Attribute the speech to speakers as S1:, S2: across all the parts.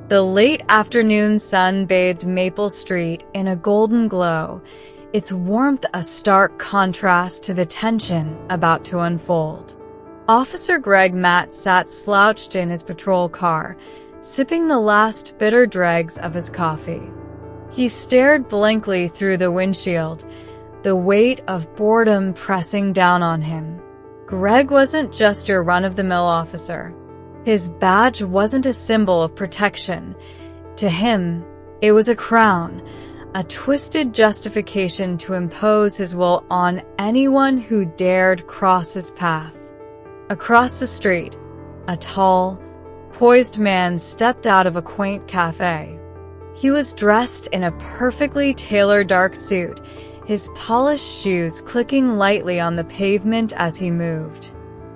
S1: The late afternoon sun bathed Maple Street in a golden glow, its warmth a stark contrast to the tension about to unfold. Officer Greg Matt sat slouched in his patrol car, sipping the last bitter dregs of his coffee. He stared blankly through the windshield, the weight of boredom pressing down on him. Greg wasn't just your run-of-the-mill officer. His badge wasn't a symbol of protection. To him, it was a crown, a twisted justification to impose his will on anyone who dared cross his path. Across the street, a tall, poised man stepped out of a quaint cafe. He was dressed in a perfectly tailored dark suit, his polished shoes clicking lightly on the pavement as he moved.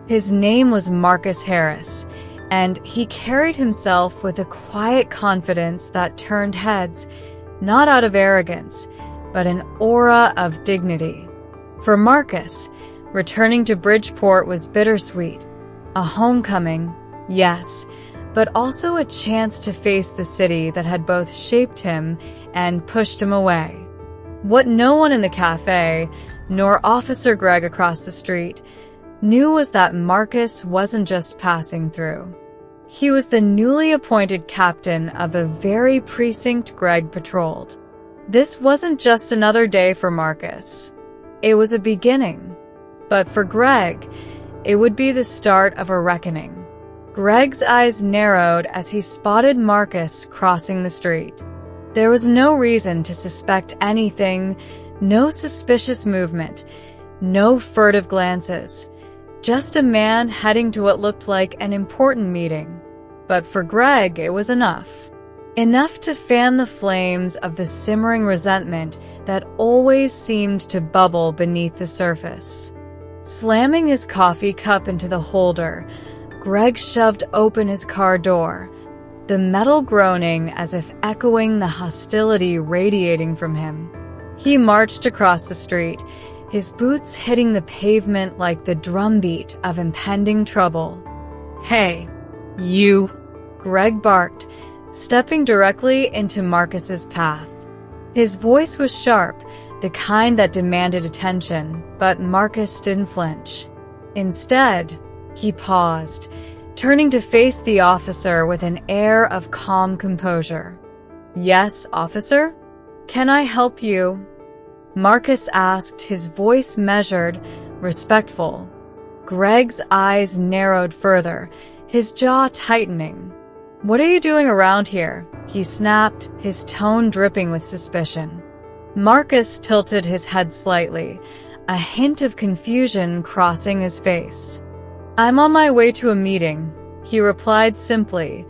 S1: His name was Marcus Harris, and he carried himself with a quiet confidence that turned heads, not out of arrogance, but an aura of dignity. For Marcus, returning to Bridgeport was bittersweet. A homecoming, yes, but also a chance to face the city that had both shaped him and pushed him away. What no one in the cafe, nor Officer Greg across the street, knew was that Marcus wasn't just passing through. He was the newly appointed captain of a very precinct Greg patrolled. This wasn't just another day for Marcus. It was a beginning. But for Greg, it would be the start of a reckoning. Greg's eyes narrowed as he spotted Marcus crossing the street. There was no reason to suspect anything, no suspicious movement, no furtive glances. Just a man heading to what looked like an important meeting. But for Greg, it was enough. Enough to fan the flames of the simmering resentment that always seemed to bubble beneath the surface. Slamming his coffee cup into the holder, Greg shoved open his car door, the metal groaning as if echoing the hostility radiating from him. He marched across the street, his boots hitting the pavement like the drumbeat of impending trouble. "Hey, you," Greg barked, stepping directly into Marcus's path. His voice was sharp, the kind that demanded attention, but Marcus didn't flinch. Instead, he paused, turning to face the officer with an air of calm composure. "Yes, officer? Can I help you?" Marcus asked, his voice measured, respectful. Greg's eyes narrowed further, his jaw tightening. "What are you doing around here?" he snapped, his tone dripping with suspicion. Marcus tilted his head slightly, a hint of confusion crossing his face. "I'm on my way to a meeting," he replied simply,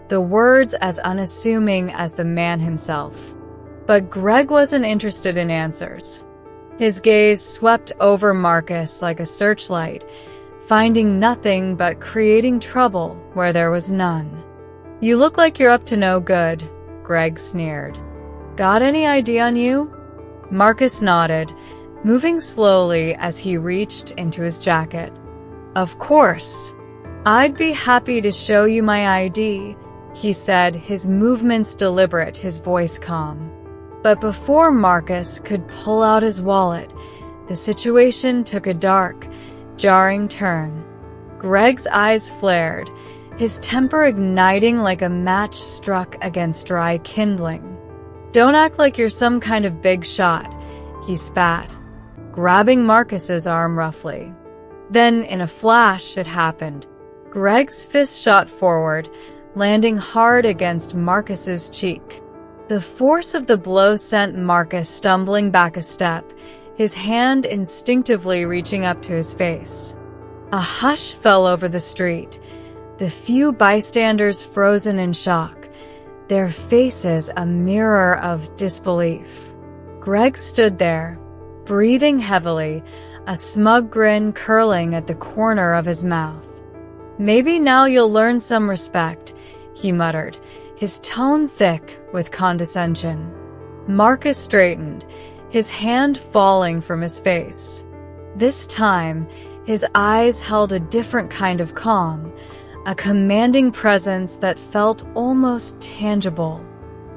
S1: the words as unassuming as the man himself. But Greg wasn't interested in answers. His gaze swept over Marcus like a searchlight, finding nothing but creating trouble where there was none. "You look like you're up to no good," Greg sneered. "Got any ID on you?" Marcus nodded, moving slowly as he reached into his jacket. "Of course. I'd be happy to show you my ID," he said, his movements deliberate, his voice calm. But before Marcus could pull out his wallet, the situation took a dark, jarring turn. Greg's eyes flared, his temper igniting like a match struck against dry kindling. "Don't act like you're some kind of big shot," he spat, grabbing Marcus's arm roughly. Then, in a flash, it happened. Greg's fist shot forward, landing hard against Marcus's cheek. The force of the blow sent Marcus stumbling back a step, his hand instinctively reaching up to his face. A hush fell over the street, the few bystanders frozen in shock, their faces a mirror of disbelief. Greg stood there, breathing heavily, a smug grin curling at the corner of his mouth. "Maybe now you'll learn some respect," he muttered, his tone thick with condescension. Marcus straightened, his hand falling from his face. This time, his eyes held a different kind of calm, a commanding presence that felt almost tangible.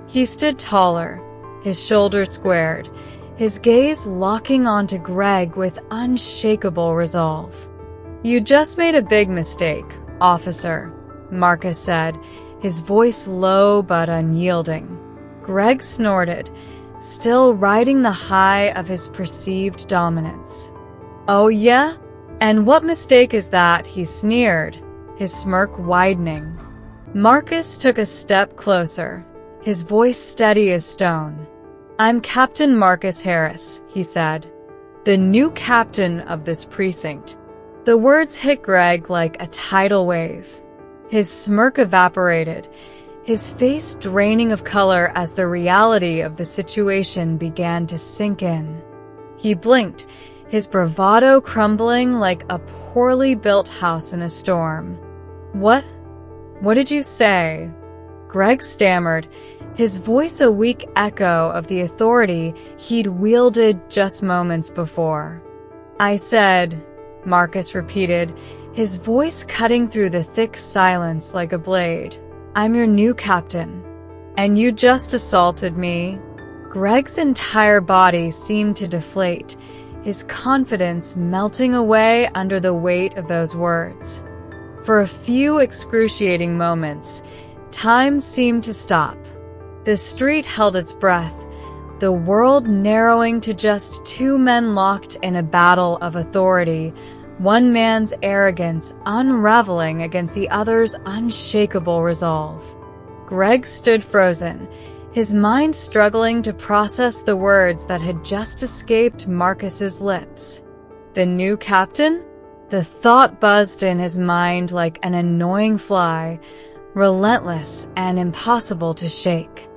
S1: He stood taller, his shoulders squared, his gaze locking onto Greg with unshakable resolve. "You just made a big mistake, officer," Marcus said, his voice low but unyielding. Greg snorted, still riding the high of his perceived dominance. "Oh yeah? And what mistake is that?" he sneered, his smirk widening. Marcus took a step closer, his voice steady as stone. "I'm Captain Marcus Harris," he said, "the new captain of this precinct." The words hit Greg like a tidal wave. His smirk evaporated, his face draining of color as the reality of the situation began to sink in. He blinked, his bravado crumbling like a poorly built house in a storm. What did you say?" Greg stammered, his voice a weak echo of the authority he'd wielded just moments before. "I said," Marcus repeated, his voice cutting through the thick silence like a blade, "I'm your new captain. And you just assaulted me." Greg's entire body seemed to deflate, his confidence melting away under the weight of those words. For a few excruciating moments, time seemed to stop. The street held its breath, the world narrowing to just two men locked in a battle of authority, one man's arrogance unraveling against the other's unshakable resolve. Greg stood frozen, his mind struggling to process the words that had just escaped Marcus's lips. The new captain? The thought buzzed in his mind like an annoying fly, relentless and impossible to shake.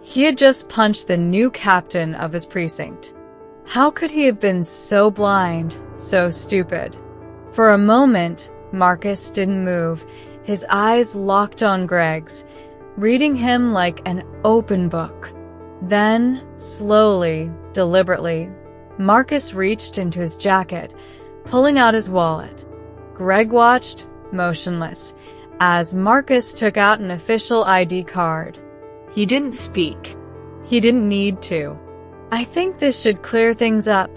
S1: He had just punched the new captain of his precinct. How could he have been so blind, so stupid? For a moment, Marcus didn't move, his eyes locked on Greg's, reading him like an open book. Then, slowly, deliberately, Marcus reached into his jacket, pulling out his wallet. Greg watched, motionless, as Marcus took out an official ID card.
S2: He didn't speak.
S1: He didn't need to. "I think this should clear things up,"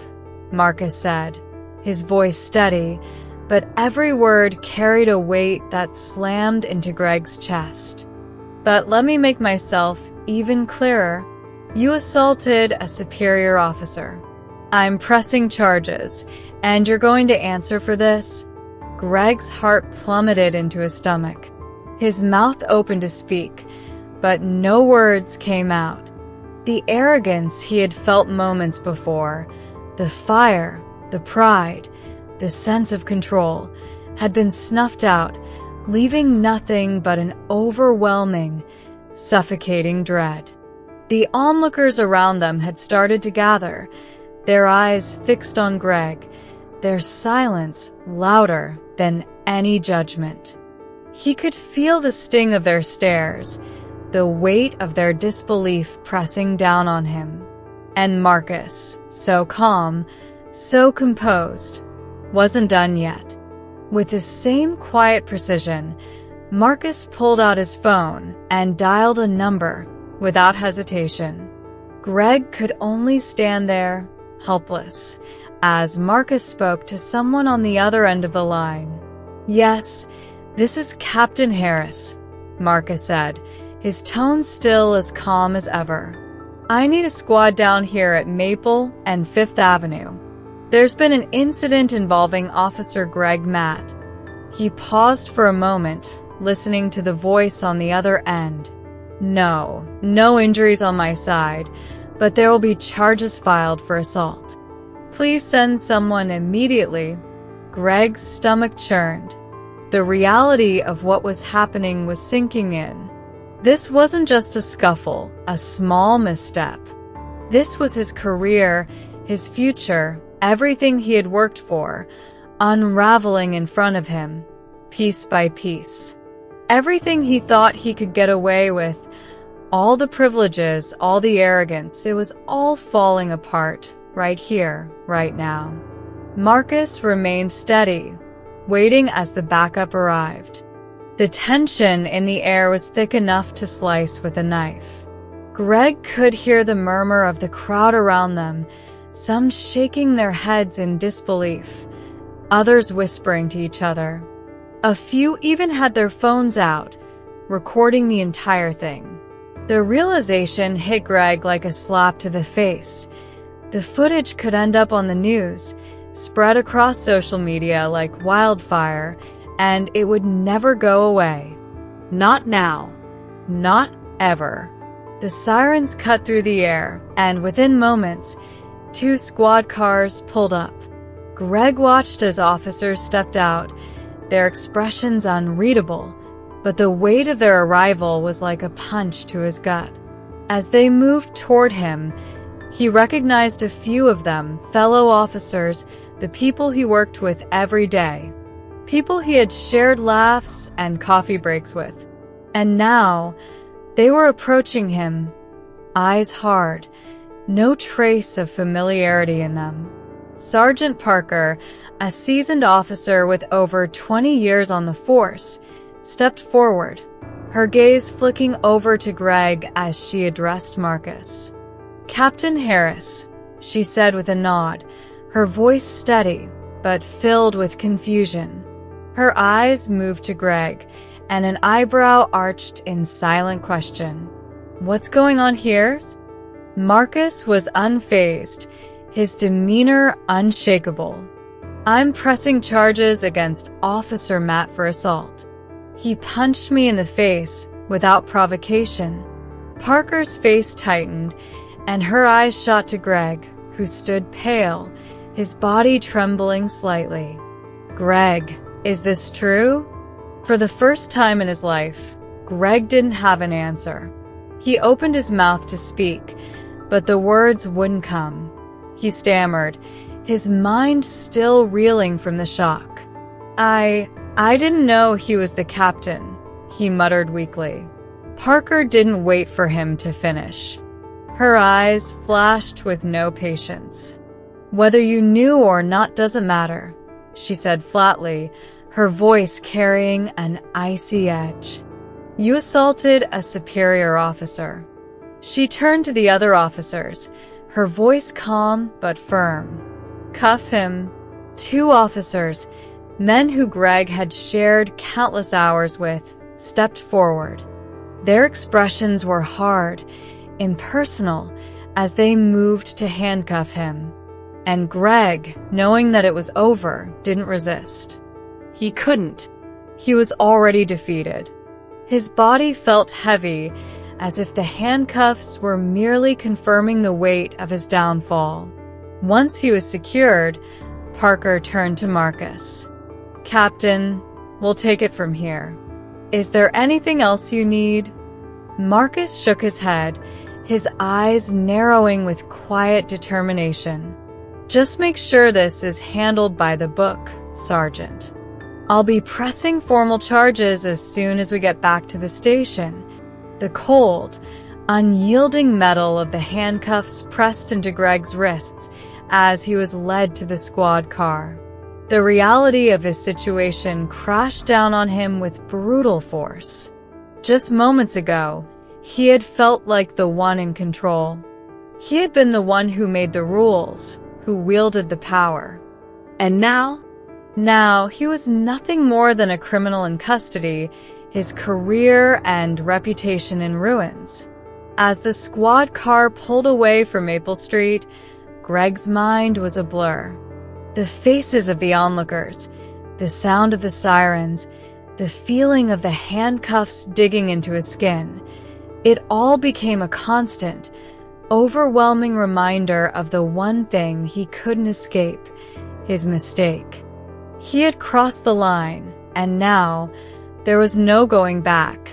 S1: Marcus said, his voice steady, but every word carried a weight that slammed into Greg's chest. "But let me make myself even clearer. You assaulted a superior officer. I'm pressing charges, and you're going to answer for this." Greg's heart plummeted into his stomach. His mouth opened to speak, but no words came out. The arrogance he had felt moments before, the fire, the pride, the sense of control, had been snuffed out, leaving nothing but an overwhelming, suffocating dread. The onlookers around them had started to gather, their eyes fixed on Greg, their silence louder than any judgment. He could feel the sting of their stares, the weight of their disbelief pressing down on him. And Marcus, so calm, so composed, wasn't done yet. With the same quiet precision, Marcus pulled out his phone and dialed a number without hesitation. Greg could only stand there, helpless, as Marcus spoke to someone on the other end of the line. "Yes, this is Captain Harris," Marcus said, his tone still as calm as ever. "I need a squad down here at Maple and Fifth Avenue. There's been an incident involving Officer Greg Matt." He paused for a moment, listening to the voice on the other end. No injuries on my side, but there will be charges filed for assault. Please send someone immediately." Greg's stomach churned. The reality of what was happening was sinking in. This wasn't just a scuffle, a small misstep. This was his career, his future, everything he had worked for, unraveling in front of him, piece by piece. Everything he thought he could get away with, all the privileges, all the arrogance, it was all falling apart, right here, right now. Marcus remained steady, waiting as the backup arrived. The tension in the air was thick enough to slice with a knife. Greg could hear the murmur of the crowd around them, some shaking their heads in disbelief, others whispering to each other. A few even had their phones out, recording the entire thing. The realization hit Greg like a slap to the face. The footage could end up on the news, spread across social media like wildfire, and it would never go away.
S2: Not now.
S1: Not ever. The sirens cut through the air, and within moments, 2 squad cars pulled up. Greg watched as officers stepped out, their expressions unreadable, but the weight of their arrival was like a punch to his gut. As they moved toward him, he recognized a few of them, fellow officers, the people he worked with every day, people he had shared laughs and coffee breaks with. And now, they were approaching him, eyes hard, no trace of familiarity in them. Sergeant Parker, a seasoned officer with over 20 years on the force, stepped forward, her gaze flicking over to Greg as she addressed Marcus. "Captain Harris," she said with a nod, her voice steady, but filled with confusion. Her eyes moved to Greg, and an eyebrow arched in silent question. "What's going on here?" Marcus was unfazed, his demeanor unshakable. "I'm pressing charges against Officer Matt for assault. He punched me in the face without provocation." Parker's face tightened, and her eyes shot to Greg, who stood pale, his body trembling slightly. "Greg, is this true?" For the first time in his life, Greg didn't have an answer. He opened his mouth to speak, but the words wouldn't come. He stammered, his mind still reeling from the shock. I didn't know he was the captain," he muttered weakly. Parker didn't wait for him to finish. Her eyes flashed with no patience. "Whether you knew or not doesn't matter," she said flatly, her voice carrying an icy edge. "You assaulted a superior officer." She turned to the other officers, her voice calm but firm. "Cuff him." 2 officers, men who Greg had shared countless hours with, stepped forward. Their expressions were hard, impersonal, as they moved to handcuff him. And Greg, knowing that it was over, didn't resist.
S2: He couldn't.
S1: He was already defeated. His body felt heavy, as if the handcuffs were merely confirming the weight of his downfall. Once he was secured, Parker turned to Marcus. "Captain, we'll take it from here. Is there anything else you need?" Marcus shook his head, his eyes narrowing with quiet determination. "Just make sure this is handled by the book, Sergeant. I'll be pressing formal charges as soon as we get back to the station." The cold, unyielding metal of the handcuffs pressed into Greg's wrists as he was led to the squad car. The reality of his situation crashed down on him with brutal force. Just moments ago, he had felt like the one in control. He had been the one who made the rules, who wielded the power.
S2: And now
S1: he was nothing more than a criminal in custody, his career and reputation in ruins. As the squad car pulled away from Maple Street, Greg's mind was a blur. The faces of the onlookers, the sound of the sirens, the feeling of the handcuffs digging into his skin, it all became a constant, overwhelming reminder of the one thing he couldn't escape, his mistake. He had crossed the line, and now there was no going back.